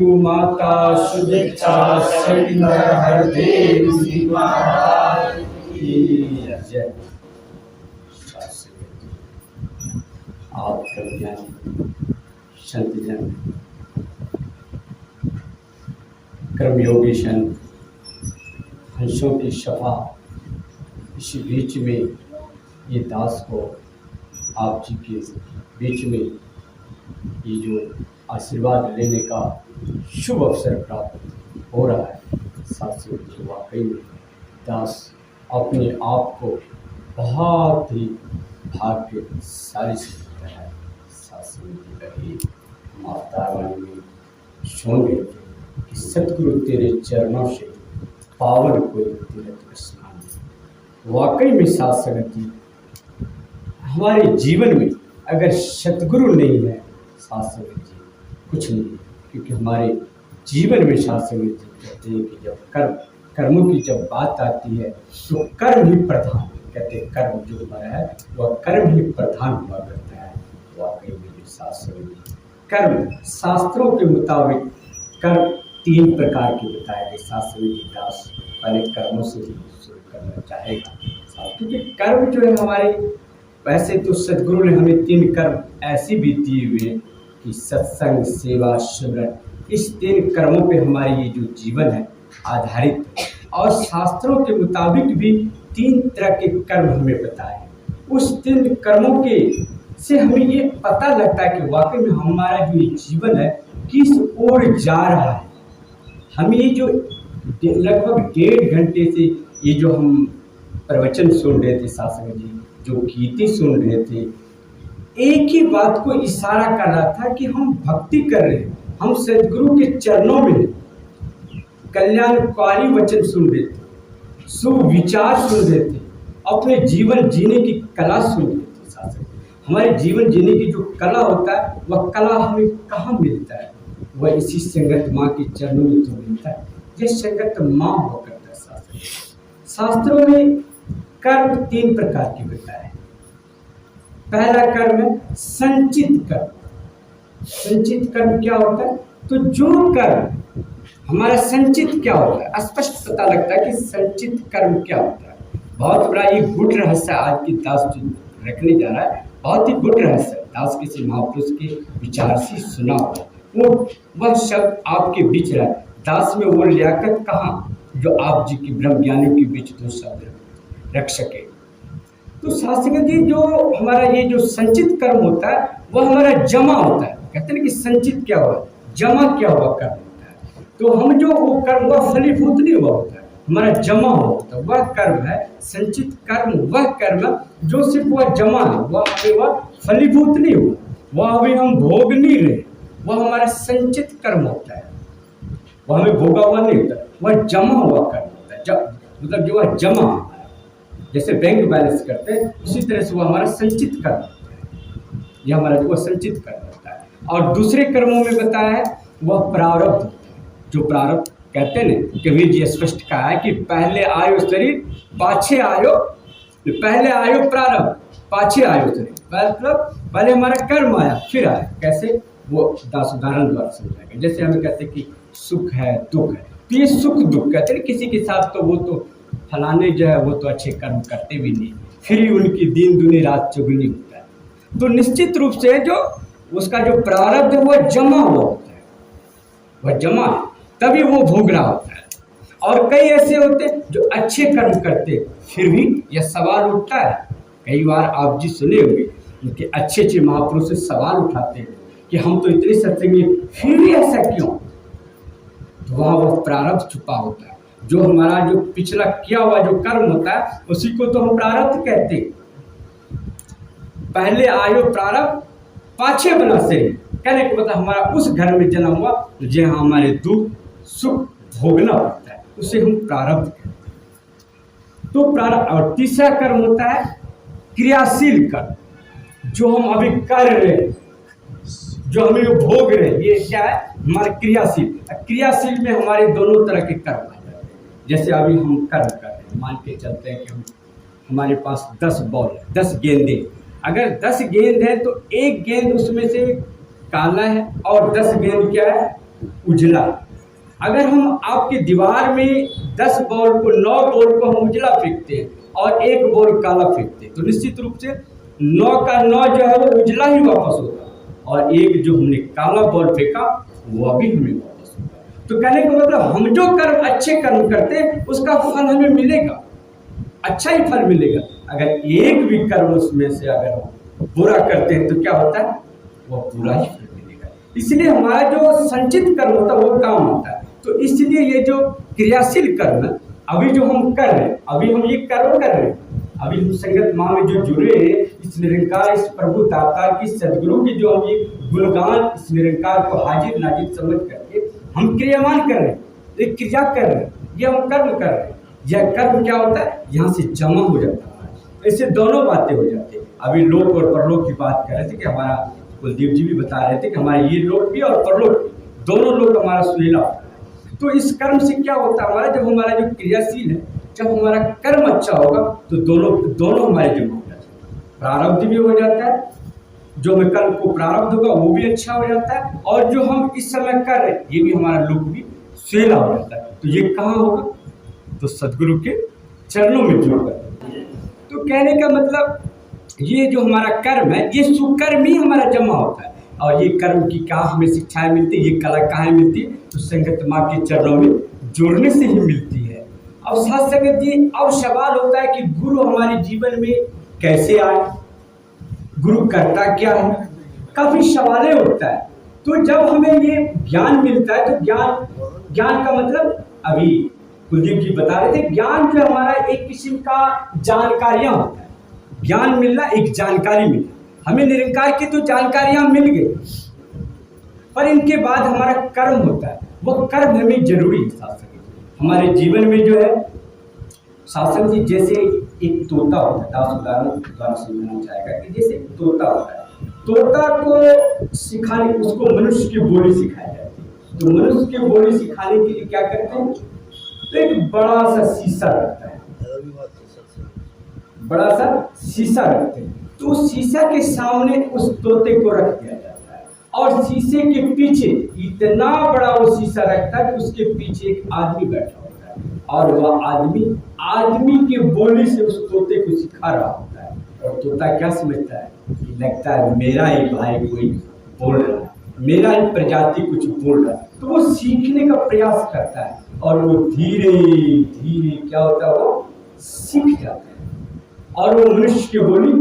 पितृ माता शुभेच्छा शंकर हरदेव श्री महाराज की जय। आप प्रज्ञान संतजन कर्मयोगी संत हंसों की सभा, इसी बीच में ये दास को आप जी के बीच में ये जो आशीर्वाद लेने का शुभ अवसर प्राप्त हो रहा है, साथियों जी वाकई में दास अपने आप को बहुत ही भाग्यशाली समझता है। साथियों जी कभी माता रानी में सुन गए कि सतगुरु तेरे चरणों से पावन कोई तीर्थ स्नान। वाकई में साथ संगत जी हमारे जीवन में अगर सतगुरु नहीं है साथ संगत जी कुछ नहीं है, क्योंकि हमारे जीवन में साथ संगत जी कहते हैं कि जब कर्मों की जब बात आती है तो कर्म ही प्रधान, कहते हैं कर्म जो हमारा है वह कर्म ही प्रधान हुआ करता है। वाकई में जो साथ संगत जी कर्म शास्त्रों के मुताबिक कर्म 3 प्रकार के बताए गए। साथ संगत जी दास पहले कर्मों से ही शुरू करना चाहेगा, क्योंकि कर्म जो है हमारे, वैसे तो सदगुरु ने हमें 3 कर्म ऐसे भी दिए हुए कि सत्संग सेवा सिमरन, इस 3 कर्मों पे हमारे ये जो जीवन है आधारित है। और शास्त्रों के मुताबिक भी 3 तरह के कर्म हमें बताए हैं। उस 3 कर्मों के से हमें ये पता लगता है कि वाकई में हमारा जो ये जीवन है किस ओर जा रहा है। हम ये जो लगभग 1.5 घंटे से ये जो हम प्रवचन सुन रहे थे शास्त्र जी, जो गीतें सुन रहे थे, एक ही बात को इशारा कर रहा था कि हम भक्ति कर रहे हैं, हम सदगुरु के चरणों में कल्याणकारी वचन सुन रहे थे, शुभ विचार सुन रहे थे, अपने जीवन जीने की कला सुन रहे थे। शास्त्र हमारे जीवन जीने की जो कला होता है वह कला हमें कहाँ मिलता है? वह इसी संगत माँ के चरणों में तो मिलता है। ये संगत माँ हुआ करता है। शास्त्रों में कर्म 3 प्रकार के बताए। पहला कर्म है संचित कर्म। संचित कर्म क्या होता है? तो जो कर्म हमारा संचित क्या होता है, स्पष्ट पता लगता है कि संचित कर्म क्या होता है। बहुत बड़ा ये गुड़ रहस्य आज की दास रखने जा रहा है, बहुत ही गुड़ रहस्य। दास किसी महापुरुष के विचार से सुना होगा, वह शब्द आपके बीच रहा। दास में वो लियाकत कहाँ जो आप जी की ब्रह्म ज्ञानियों के बीच 2 शब्द रख सके। तो शास्त्र जी जो हमारा ये जो संचित कर्म होता है वह हमारा जमा होता है। कहते हैं कि संचित क्या हुआ, जमा क्या हुआ कर्म होता है। तो हम जो वो कर्म वह फलीभूत नहीं हुआ होता है, हमारा जमा हुआ होता है, वह कर्म है संचित कर्म। वह कर्म जो सिर्फ वह जमा है, वह फलीभूत नहीं हुआ, वह अभी हम भोग नहीं रहे, वह हमारा संचित कर्म होता है। वह हमें भोगा हुआ नहीं होता, वह जमा हुआ कर्म होता है। मतलब जो वह जमा, जैसे बैंक बैलेंस करते हैं उसी तरह से वो हमारा संचित कर्म होता है। यह हमारा जो संचित कर्म होता है। और दूसरे कर्मों में बताया है वह प्रारब्ध होता है। जो प्रारब्ध कहते हैं ना, कबीर जी स्पष्ट कहा है कि पहले आयो शरीर पाछे आयो, पहले आयो प्रारब्ध पाछे आयो शरीर। मतलब पहले हमारा कर्म आया फिर आया। कैसे? वो दास उदाहरण द्वारा समझाएगा। जैसे हमें कहते हैं कि सुख है दुख है, तो ये सुख दुख कहते हैं किसी के साथ, तो वो तो फलाने जो है वो तो अच्छे कर्म करते भी नहीं, फिर ही उनकी दिन दुनी रात चुगनी होता है। तो निश्चित रूप से जो उसका जो प्रारब्ध है वह जमा हुआ होता है, वह जमा है, तभी वो भोग रहा होता है। और कई ऐसे होते हैं जो अच्छे कर्म करते फिर भी यह सवाल उठता है। कई बार आप जी सुने होंगे कि अच्छे महापुरुष से सवाल उठाते हैं कि हम तो इतने सत्संगी फिर भी ऐसा क्यों? तो वहाँ वह प्रारब्ध छुपा होता है। जो हमारा जो पिछला किया हुआ जो कर्म होता है उसी को तो हम प्रारब्ध कहते हैं। पहले आयो प्रारब्ध पाछे बना से, कहने को मतलब हमारा उस घर में जन्म हुआ जहाँ हमारे दुख सुख भोगना पड़ता है, उसे हम प्रारब्ध कहते हैं। तो प्रारब्ध। और तीसरा कर्म होता है क्रियाशील कर्म, जो हम अभी कर रहे हैं, जो हमें भोग रहे हैं, ये क्या है? हमारे क्रियाशील। क्रियाशील में हमारे दोनों तरह के कर्म आ जाते हैं। जैसे अभी हम कर्म कर रहे हैं, मान के चलते हैं कि हमारे पास 10 बॉल है, 10 गेंदे। अगर 10 गेंद है तो एक गेंद उसमें से काला है और 10 गेंद क्या है? उजला। अगर हम आपकी दीवार में 10 बॉल को 9 बॉल को हम उजला फेंकते हैं और 1 बॉल काला फेंकते हैं तो निश्चित रूप से 9 का 9 जो है वो उजला ही वापस होगा और एक जो हमने काला बॉल फेंका वो भी हमें वापस होगा। तो कहने का मतलब हम जो कर्म अच्छे कर्म करते हैं उसका फल हमें मिलेगा, अच्छा ही फल मिलेगा। अगर एक भी कर्म उसमें से अगर हम बुरा करते हैं तो क्या होता है, वो बुरा ही फल मिलेगा। इसलिए हमारा जो संचित कर्म होता है वो काम होता है। तो इसलिए ये जो क्रियाशील कर्म है अभी जो हम कर रहे हैं, अभी हम ये कर्म कर रहे हैं, अभी हम संगत माँ में जो जुड़े हैं, इस निरंकार इस प्रभु दाता की सदगुरु की जो हम ये गुणगान इस निरंकार को हाजिर नाजिर समझ करके हम क्रियामान कर रहे हैं, एक क्रिया कर रहे हैं, ये हम कर्म कर रहे हैं। यह कर्म क्या होता है, यहाँ से जमा हो जाता है। ऐसे दोनों बातें हो जाती है। अभी लोक और परलोक की बात कर रहे थे कि हमारा कुलदीप जी भी बता रहे थे कि हमारे ये लोक भी और परलोक भी दोनों लोग हमारा सुहेला होता है। तो इस कर्म से क्या होता है, हमारा जब हमारा जो क्रियाशील है, जब हमारा कर्म अच्छा होगा तो दोनों हमारे जमा हो जाते हैं। प्रारब्ध भी हो जाता है, जो हमें कर्म को प्रारब्ध होगा वो भी अच्छा हो जाता है, और जो हम इस समय कर रहे हैं ये भी हमारा लोक भी सुहेला हो जाता है। तो ये कहाँ होगा, तो सदगुरु के चरणों में जुड़कर। तो कहने का मतलब ये जो हमारा कर्म है ये सुकर्म ही हमारा जमा होता है। और ये कर्म की क्या हमें शिक्षाएं मिलती है, ये कला कहाँ मिलती है, तो संगत माँ के चरणों में जुड़ने से ही मिलती है। अब साथ संगत जी, अब सवाल होता है कि गुरु हमारे जीवन में कैसे आए, गुरु करता क्या है, काफी सवालें उठता है। तो जब हमें ये ज्ञान मिलता है तो ज्ञान का मतलब अभी कुलदीप जी बता रहे थे, ज्ञान जो हमारा एक किस्म का जानकारियां होता है। ज्ञान मिलना एक जानकारी मिलना, हमें निरंकार की तो जानकारियां मिल गई, पर इनके बाद हमारा कर्म होता है, वो कर्म हमें जरूरी है। शासन हमारे जीवन में जो है, शासन जी जैसे एक तोता होता है, दास उदाहरण द्वारा समझना चाहेगा कि जैसे एक तोता होता है, तोता को सिखाने, उसको मनुष्य की बोली सिखाई जाती है। तो मनुष्य की बोली सिखाने के लिए क्या करते हैं, तो एक बड़ा सा शीशा रखता है, बड़ा सा शीशा रखते हैं। तो उस शीशा के सामने उस तोते को रख दिया जाता है और शीशे के पीछे इतना बड़ा वो शीशा रखता है कि उसके पीछे एक आदमी बैठा होता है और वह आदमी की बोली से उस तोते को सिखा रहा होता है। और तोता क्या समझता है कि लगता है मेरा ही भाई कोई बोल रहा है, मेरा ही प्रजाति कुछ बोल रहा है। तो वो सीखने का प्रयास करता है और वो धीरे धीरे क्या होता है, वो सीख जाता है और वो मनुष्य की बोली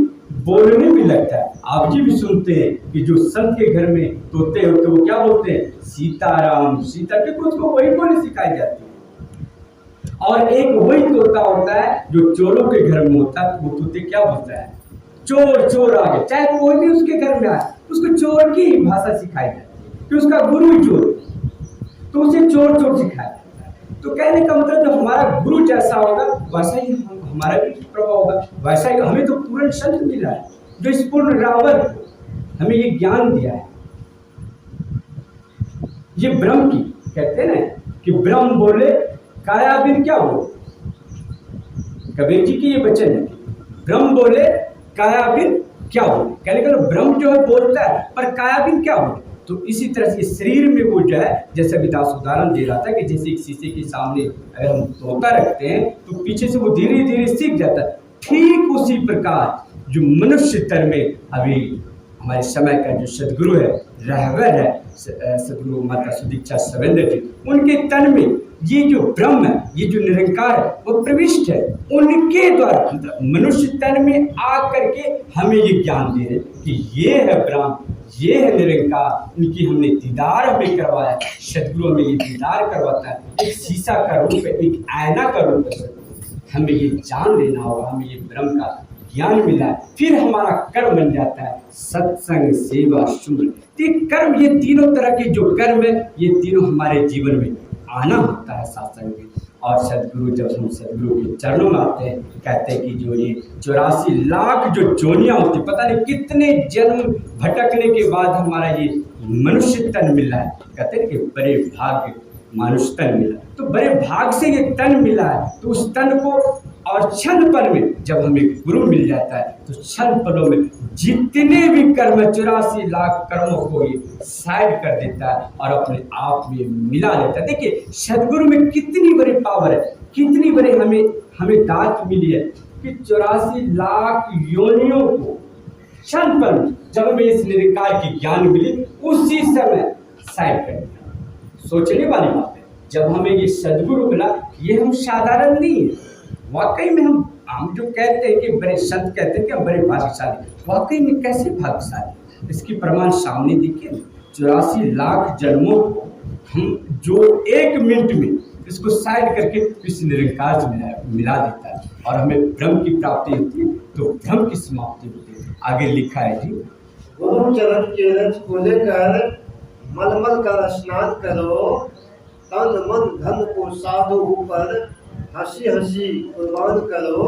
बोलने भी लगता है। आप जी भी सुनते हैं कि जो संत के घर में तोते होते वो क्या बोलते हैं, सीताराम सीता के, कुछ को वही बोली सिखाई जाती है। और एक वही तोता होता है जो चोरों के घर में होता है, वो तोते क्या बोलता है, चोर चोर आ गए, चाहे कोई भी उसके घर में आए उसको चोर की भाषा सिखाई जाती है कि उसका गुरु ही चोर, तो उसे चोर चोर सिखाया जाता है। तो कहने का मतलब जो हमारा गुरु जैसा होगा वैसा ही हमारा भी प्रभाव होगा, वैसा ही हमें तो पूर्ण संत मिला है जो इस पूर्ण रावण को हमें ये ज्ञान दिया है। ये ब्रह्म की कहते हैं ना कि ब्रह्म बोले काया बिन क्या बोले, कबीर जी की ये वचन है, ब्रह्म बोले काया बिन क्या बोले। कहने का ब्रह्म जो है बोलता है पर काया बिन क्या बोले। तो इसी तरह से शरीर में वो जो है, जैसे विदास उदाहरण दे रहा था कि जैसे एक शीशे के सामने अगर हम तोता रखते हैं तो पीछे से वो धीरे धीरे सीख जाता है। ठीक उसी प्रकार जो मनुष्य तन में अभी हमारे समय का जो सदगुरु है, रहबर है, सदगुरु माता सुदीक्षा सवेंद्र जी, उनके तन में ये जो ब्रह्म है, ये जो निरंकार है वो प्रविष्ट है। उनके द्वारा मनुष्य तन में आ करके हमें ये ज्ञान दे रहे कि ये है ब्रह्म, ये है निरंकार। इनकी हमने दीदार हमें करवाया, सदगुरु हमें ये दीदार करवाता है, एक शीशा का रूप है, एक आयना का रूप है। हमें ये जान लेना होगा, हमें ये ब्रह्म का ज्ञान मिला है, फिर हमारा कर्म बन जाता है सत्संग सेवा सुमरन। ये कर्म, ये तीनों तरह के जो कर्म है ये तीनों हमारे जीवन में आना होता है सत्संग में। और सदगुरु, जब हम सदगुरु के चरणों में आते हैं, कहते हैं कि जो ये 84 लाख जो जोनियां होती, पता नहीं कितने जन्म भटकने के बाद हमारा ये मनुष्य तन मिला है। कहते हैं कि बड़े भाग्य मानुष तन मिला, तो बड़े भाग से ये तन मिला है। तो उस तन को और क्षण पल में जब हमें गुरु मिल जाता है तो क्षण पलों में जितने भी कर्म 84 लाख कर्मों को ये साइड कर देता है और अपने आप में मिला लेता है। देखिए सदगुरु में कितनी बड़ी पावर है, कितनी बड़ी हमें हमें दात मिली है कि 84 लाख योनियों को क्षण पर जब हमें इस निरंकार की ज्ञान मिली उसी समय साइड कर दिया। सोचने वाली बात है, जब हमें ये सदगुरु मिला ये हम साधारण नहीं है। वाकई में हम जो कहते हैं कि बड़े संत कहते हैं कि हम बड़े भाग्यशाली, वाकई में कैसे भाग्यशाली, इसकी प्रमाण सामने दिखे। 84 लाख जन्मों को हम जो 1 मिनट में इसको साइड करके इस निरंकार से मिला देता है और हमें ब्रह्म की प्राप्ति होती है, तो ब्रह्म की समाप्ति होती है। आगे लिखा है जी, गुरु चरण के रथ को लेकर मलमल का स्नान करो, तन मन धन को साधु ऊपर हंसी हंसी कुर्बान करो।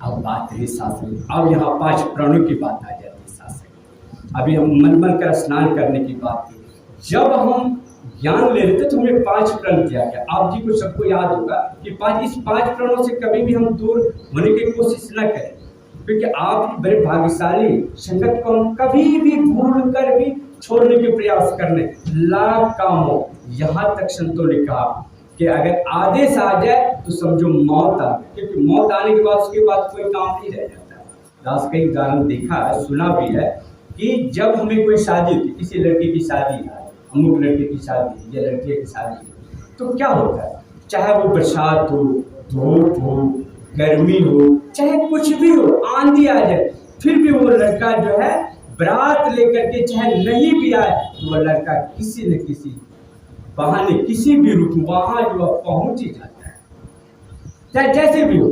अब बात है शास्त्री, अब यहाँ 5 प्राणों की बात आ जाती है शास्त्री। अभी हम मलमल का स्नान करने की बात की, जब हम ज्ञान ले रहे थे तो हमें 5 प्रण दिया गया। आप जी को सबको याद होगा कि इस 5 प्रणों से कभी भी हम दूर होने की कोशिश न करें, क्योंकि आप बड़े भाग्यशाली, संगत को हम कभी भी भूल कर भी छोड़ने के प्रयास करने लाख काम हो। यहाँ तक संतों ने कहा कि अगर आदेश आ जाए तो समझो मौत आ गई, क्योंकि मौत आने के बाद उसके बाद कोई काम नहीं रह जाता। दास का उदाहरण देखा है, सुना भी है कि जब हमें कोई शादी होती, किसी लड़की की शादी है, अमुक लड़के की शादी या लड़की की शादी, तो क्या होता है, चाहे वो बरसात हो, धूप हो, गर्मी हो, चाहे कुछ भी हो, आंधी आ जाए, फिर भी वो लड़का जो है बारात लेकर के चाहे नहीं भी आए तो वो लड़का किसी न किसी बहाने किसी भी रूप में वहां जो पहुंच ही जाता है। चाहे जैसे भी हो,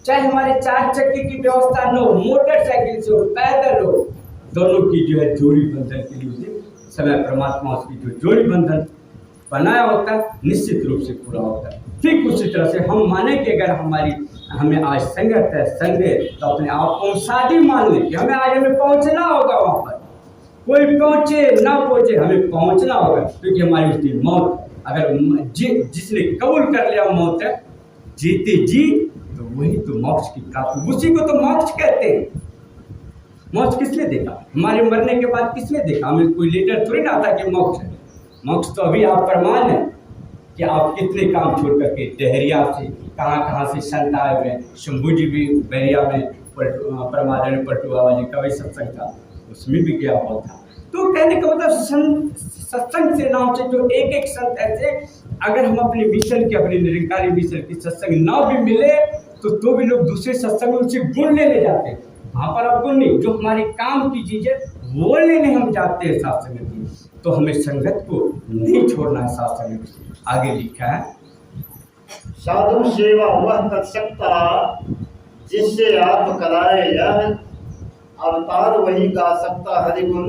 चाहे हमारे 4 चक्के की व्यवस्था न हो, मोटरसाइकिल से हो, पैदल हो, दोनों की जो है जोड़ी बंधन के लिए समय परमात्मा उसकी जो जोड़ी बंधन बनाया होता है निश्चित रूप से पूरा होता है। ठीक उसी तरह से हम माने कि अगर हमें आज संगत है, संग है, तो अपने आप को शादी मान लें कि हमें पहुंचना होगा वहां पर, कोई पहुंचे ना पहुंचे हमें पहुंचना होगा, क्योंकि हमारी उस दिन मौत, अगर जिसने कबूल कर लिया मौत है जीते जी, तो वही तो मोक्ष की प्राप्ति, उसी को तो मोक्ष कहते हैं। मोक्ष किसने देखा, हमारे मरने के बाद किसने देखा, हमें कोई लेटर थोड़ी ना आता कि मोक्ष है। मोक्ष तो अभी आप प्रमाण है कि आप कितने काम छोड़ करके डहरिया से कहाँ से संत आए हुए हैं। शंभू जी भी बहरिया में परमादरण पटुआ वाले का भी सत्संग था, उसमें भी गया हुआ था। तो कहने का मतलब सत्संग से नाम से जो एक संत ऐसे, अगर हम अपने मिशन के, अपने निरंकारी मिशन की सत्संग ना भी मिले तो भी लोग दूसरे सत्संग में उनसे गुण लेने जाते हैं। वहाँ पर आप गुण नहीं, जो हमारे काम की चीजें वो लेने हम जाते हैं सत्संग की, तो हमें संगत को नहीं छोड़ना है सत्संग की। आगे लिखा है, साधु सेवा वह कर सकता जिससे आप कराए यह, अवतार वही गा सकता हरि गुण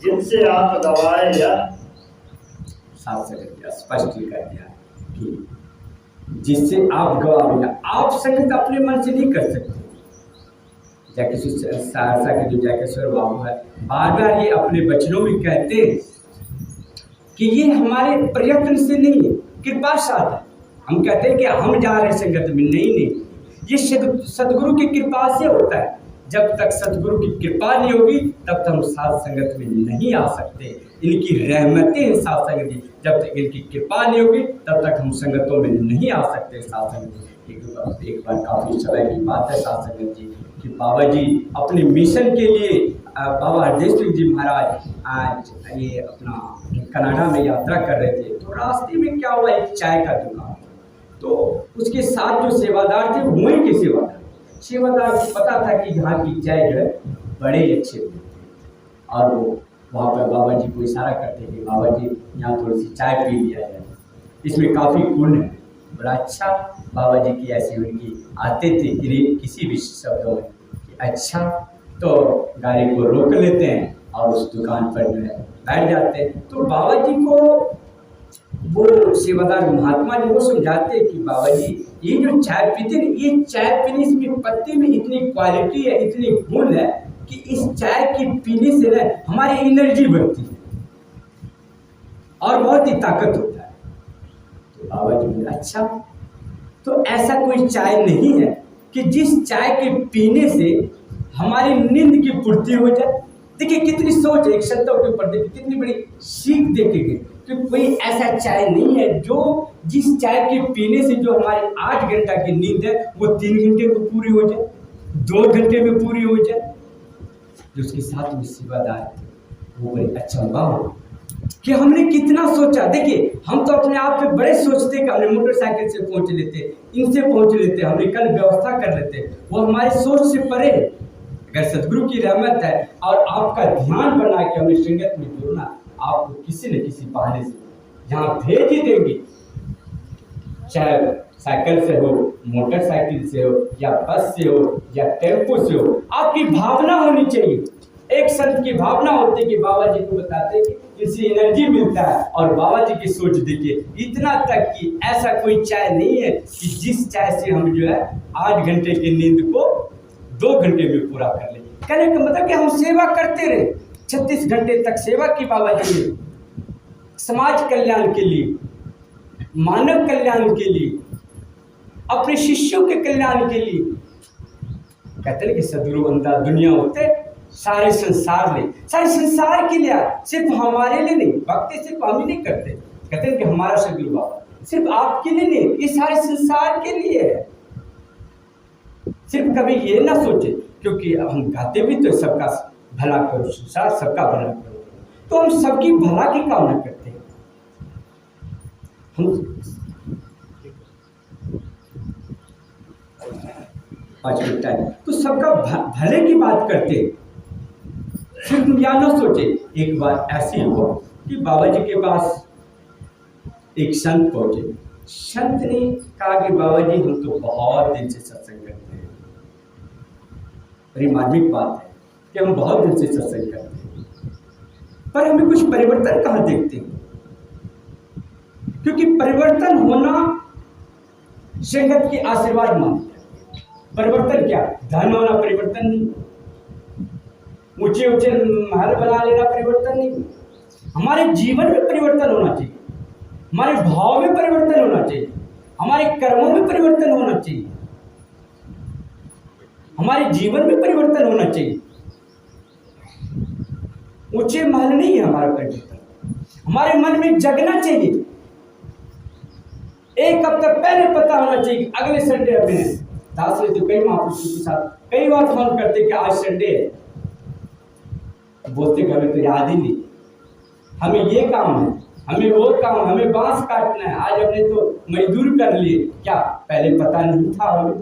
जिनसे आप गवाए यह। सत्संग स्पष्ट कर दिया कि जिससे आप गवाए, आप संगत अपने मन से नहीं कर सकते। सहरसा के जो जैकेश्वर बाबू है, बार बार ये अपने बचनों में कहते हैं कि ये हमारे प्रयत्न से नहीं है, कृपा साथ है। हम कहते हैं कि हम जा रहे संगत में, नहीं, ये सदगुरु की कृपा से होता है। जब तक सदगुरु की कृपा नहीं होगी तब तक हम साथ संगत में नहीं आ सकते। इनकी रहमतें हैं साथ संगत जी, जब तक इनकी कृपा नहीं होगी तब तक हम संगतों में नहीं आ सकते साथ संगत। एक बार काफ़ी समय की बात है साथ संगत जी कि बाबा जी अपने मिशन के लिए, बाबा हरदेव सिंह जी महाराज आज ये अपना कनाडा में यात्रा कर रहे थे, तो रास्ते में क्या हुआ, एक चाय का दुकान, तो उसके साथ जो सेवादार थे वहीं के सेवादार को पता था कि यहाँ की चाय जो है बड़े अच्छे होते हैं, और वो वहाँ पर बाबा जी को इशारा करते कि बाबा जी यहाँ थोड़ी सी चाय पी लिया जाए, इसमें काफ़ी गुण है। बड़ा अच्छा बाबा जी की ऐसी उनकी आते थे किसी भी शब्दों में कि अच्छा, तो गाड़ी को रोक लेते हैं और उस दुकान पर जो है बैठ जाते हैं। तो बाबा जी को वो सेवादार महात्मा जी वो समझाते हैं कि बाबा जी ये जो चाय पीते हैं, ये चाय पीने इसमें पत्ती में इतनी क्वालिटी है, इतनी गुण है कि इस चाय की पीने से ना हमारी एनर्जी बढ़ती है और बहुत ही ताकत होता है। तो बाबा जी बोले अच्छा, तो ऐसा कोई चाय नहीं है कि जिस चाय के पीने से हमारी नींद की पूर्ति हो जाए। देखिए कितनी सोच है, एक संतों के ऊपर देखिए कितनी बड़ी सीख देके गए कि कोई ऐसा चाय नहीं है जो जिस चाय के पीने से जो हमारी 8 घंटा की नींद है वो 3 घंटे में पूरी हो जाए, 2 घंटे में पूरी हो जाए। जो उसके साथ में सेवादार थे वो बड़े अचंभा हो कि हमने कितना सोचा। देखिए हम तो अपने आप पे बड़े सोचते कि हमने मोटरसाइकिल से पहुंच लेते, इनसे पहुंच लेते, हमने कल व्यवस्था कर लेते, वो हमारे सोच से परे। अगर सदगुरु की रहमत है और आपका ध्यान बना के हमने संगत में जुड़ना, आपको किसी न किसी बहाने से यहाँ भेज ही देंगे, चाहे साइकिल से हो, मोटरसाइकिल से हो, या बस से हो, या टेम्पो से हो। आपकी भावना होनी चाहिए। एक संत की भावना होती है कि बाबा जी को बताते हैं कि इससे एनर्जी मिलता है, और बाबा जी की सोच देखिए इतना तक कि ऐसा कोई चाय नहीं है कि जिस चाय से हम जो है 8 घंटे की नींद को 2 घंटे में पूरा कर ले। कहने का मतलब कि हम सेवा करते रहे, 36 घंटे तक सेवा की बाबा जी ने, समाज कल्याण के लिए, मानव कल्याण के लिए, अपने शिष्यों के कल्याण के लिए। कहते हैं कि सदगुरु अंधा दुनिया होते सारे संसार में, सारे संसार के लिए, सिर्फ हमारे लिए नहीं। भक्ति सिर्फ हम ही नहीं करते, कहते हैं कि हमारा सदगुरु बाबा सिर्फ आपके लिए नहीं, ये सारे संसार के लिए है। सिर्फ कभी ये ना सोचे, क्योंकि हम गाते भी तो सबका भला करो संसार, सबका भला करो, तो हम सबकी भला की कामना करते हैं। हम 5 मिनट टाइम तो सबका भले की बात करते हैं। सिर्फ हम यह ना सोचे। एक बार ऐसी हुआ कि बाबा जी के पास एक संत पहुंचे। संत ने कहा कि बाबा जी हम तो बहुत दिन से सत्संग करते हैं, बड़ी मार्मिक बात है कि हम बहुत दिन से सत्संग करते हैं, पर हमें कुछ परिवर्तन कहाँ देखते हैं। क्योंकि परिवर्तन होना संगत की आशीर्वाद मानते हैं। परिवर्तन क्या, धन होना परिवर्तन नहीं, ऊंचे ऊंचे महल बना लेना परिवर्तन नहीं। हमारे जीवन में परिवर्तन होना चाहिए, हमारे भाव में परिवर्तन होना चाहिए, हमारे कर्मों में परिवर्तन होना चाहिए, हमारे जीवन में परिवर्तन होना चाहिए। ऊंचे महल नहीं है हमारा परिवर्तन, हमारे मन में जगना चाहिए। एक हफ्ता पहले पता होना चाहिए अगले संडे में दास ने तो कई महापुरुषों के साथ कई बार फोन करते कि आज संडे है, बोलते कि हमें तो याद ही नहीं, हमें ये काम है, हमें वो काम, हमें बांस काटना है, आज हमने तो मजदूर कर लिए। क्या पहले पता नहीं था हमें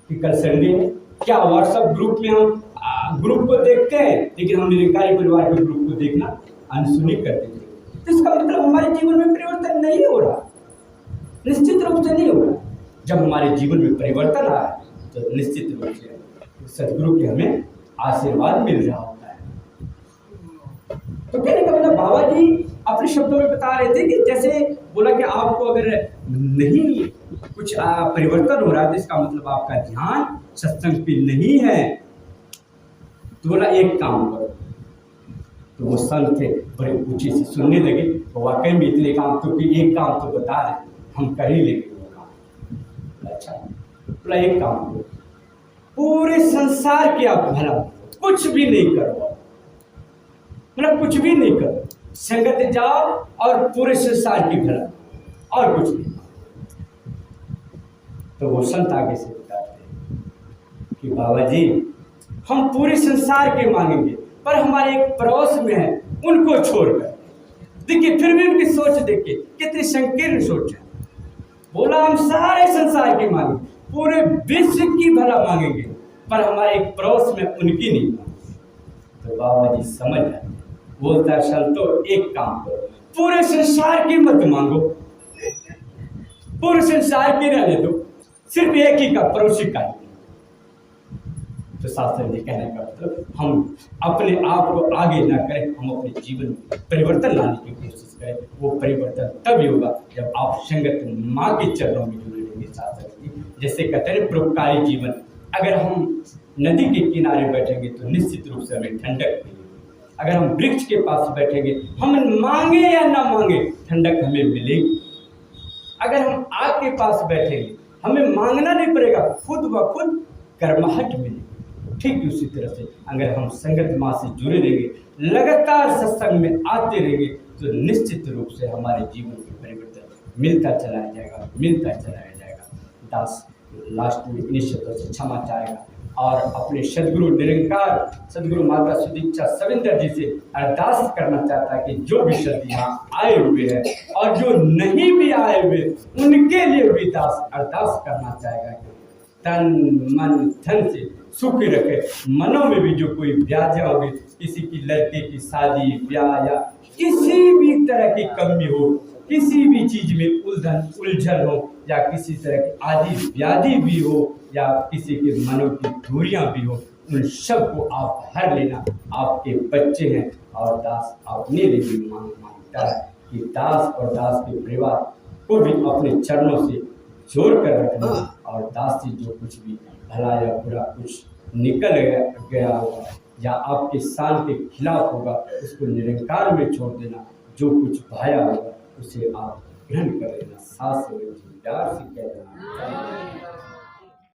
कि कल संडे है? क्या व्हाट्सएप ग्रुप में हम ग्रुप को देखते हैं, लेकिन हम निरंकारी परिवार के ग्रुप को देखना अनसुनी कर देते हैं। तो इसका मतलब हमारे जीवन में परिवर्तन नहीं हो रहा, निश्चित रूप से नहीं हो रहा। जब हमारे जीवन में परिवर्तन आया तो निश्चित रूप से सदगुरु के हमें आशीर्वाद मिल रहा होता है। तो कहने का मतलब बाबा जी अपने शब्दों में बता रहे थे कि जैसे बोला कि आपको अगर नहीं कुछ परिवर्तन हो रहा है तो इसका मतलब आपका ध्यान सत्संग पे नहीं है। तो बोला एक काम करो। तो वो संत थे बड़े ऊंचे से सुनने लगे, तो वाकई में इतने काम तो कि एक काम तो बता रहे हम कर ही लेंगे वो काम। अच्छा बोला एक काम करो, पूरे संसार के आप भला कुछ भी नहीं करो, मतलब कुछ भी नहीं करो, संगत जाओ और पूरे संसार की भला और कुछ नहीं। तो वो संत आगे से बताते हैं कि बाबा जी हम पूरे संसार के मांगेंगे, पर हमारे एक पड़ोस में है उनको छोड़कर। देखिए फिर भी उनकी सोच देखिए कितनी संकीर्ण सोच है। बोला हम सारे संसार की मांगेंगे, पूरे विश्व की भला मांगेंगे, पर हमारे एक पड़ोस में उनकी नहीं मांगेंगे। तो बाबा जी समझ आए, बोलता है संतो एक काम करो, पूरे संसार की मत मांगो, पूरे संसार की रहने दो, सिर्फ एक ही का पड़ोसी का। तो शास्त्र जी कहने का मतलब हम अपने आप को आगे ना करें, हम अपने जीवन में परिवर्तन लाने की कोशिश करें। वो परिवर्तन तभी होगा जब आप संगत माँ के चरणों में जुड़े रहेंगे। शास्त्र जी जैसे कहते हैं परोपकारी जीवन, अगर हम नदी के किनारे बैठेंगे तो निश्चित रूप से हमें ठंडक मिलेगी। अगर हम वृक्ष के पास बैठेंगे, हम मांगे या ना मांगे ठंडक हमें मिलेगी। अगर हम आग के पास बैठेंगे, हमें मांगना नहीं पड़ेगा, खुद ब खुद गर्माहट मिलेगी। ठीक उसी तरह से अगर हम संगत माँ से जुड़े रहेंगे, लगातार सत्संग में आते रहेंगे, तो निश्चित रूप से हमारे जीवन में परिवर्तन मिलता चला जाएगा। दास लास्ट में इन्हीं शब्दों से क्षमा चाहेगा और अपने सदगुरु निरंकार सदगुरु माता सुदीक्षा सविंदर जी से अरदास करना चाहता है कि जो भी सद यहाँ आए हुए हैं और जो नहीं भी आए हुए उनके लिए भी दास अरदास करना चाहेगा कि तन मन धन से सुखी रखे। मनों में भी जो कोई व्याधियाँ होगी, किसी की लड़के की शादी ब्याह या किसी भी तरह की कमी हो, किसी भी चीज में उलझन हो या किसी तरह की आदि व्याधि भी हो या किसी के मनों की दूरियां भी हो, उन सब को आप हर लेना। आपके बच्चे हैं और दास अपने लिए भी मांगता है कि दास और दास के परिवार को भी अपने चरणों से जोड़ कर रखना और दास जी जो कुछ भी भला या बुरा कुछ निकल गया होगा या आपके शान के खिलाफ होगा, उसको निरंकार में छोड़ देना। जो कुछ भाया होगा उसे आप ग्रहण कर लेना। सास से प्यार से कह देना।